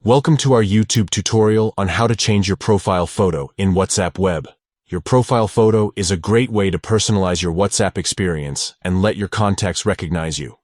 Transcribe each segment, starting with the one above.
Welcome to our YouTube tutorial on how to change your profile photo in WhatsApp Web. Your profile photo is a great way to personalize your WhatsApp experience and let your contacts recognize you.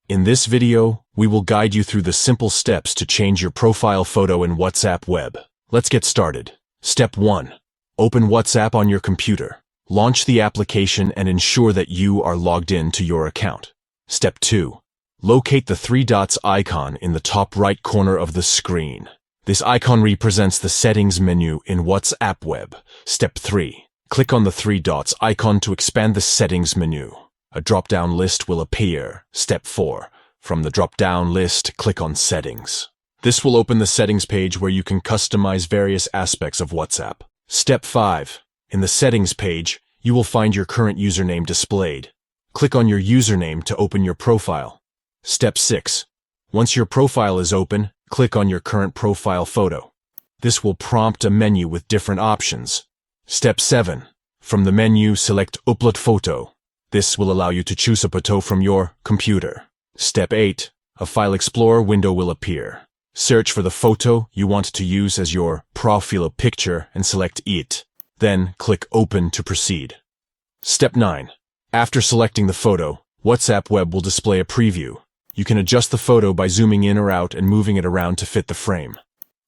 In this video, we will guide you through the simple steps to change your profile photo in WhatsApp Web. Let's get started. Step 1. Open WhatsApp on your computer. Launch the application and ensure that you are logged in to your account. Step 2. Locate the three dots icon in the top right corner of the screen. This icon represents the settings menu in WhatsApp Web. Step 3. Click on the three dots icon to expand the settings menu. A drop-down list will appear. Step 4. From the drop-down list, click on Settings. This will open the settings page where you can customize various aspects of WhatsApp. Step 5. In the settings page, you will find your current username displayed. Click on your username to open your profile. Step 6. Once your profile is open, click on your current profile photo. This will prompt a menu with different options. Step 7. From the menu, select Upload Photo. This will allow you to choose a photo from your computer. Step 8. A File Explorer window will appear. Search for the photo you want to use as your profile picture and select it. Then click Open to proceed. Step 9. After selecting the photo, WhatsApp Web will display a preview. You can adjust the photo by zooming in or out and moving it around to fit the frame.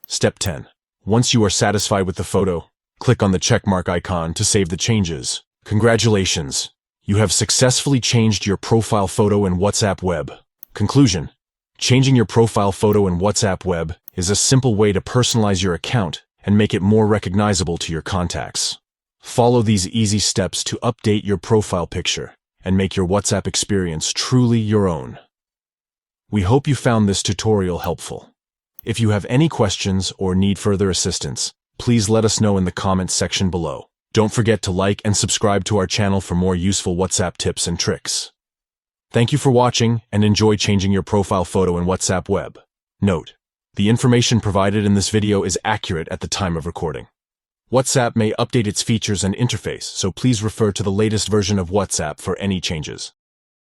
Step 10. Once you are satisfied with the photo, click on the checkmark icon to save the changes. Congratulations! You have successfully changed your profile photo in WhatsApp Web. Conclusion: changing your profile photo in WhatsApp Web is a simple way to personalize your account and make it more recognizable to your contacts. Follow these easy steps to update your profile picture and make your WhatsApp experience truly your own. We hope you found this tutorial helpful. If you have any questions or need further assistance, please let us know in the comments section below. Don't forget to like and subscribe to our channel for more useful WhatsApp tips and tricks. Thank you for watching and enjoy changing your profile photo in WhatsApp Web. Note: the information provided in this video is accurate at the time of recording. WhatsApp may update its features and interface, so please refer to the latest version of WhatsApp for any changes.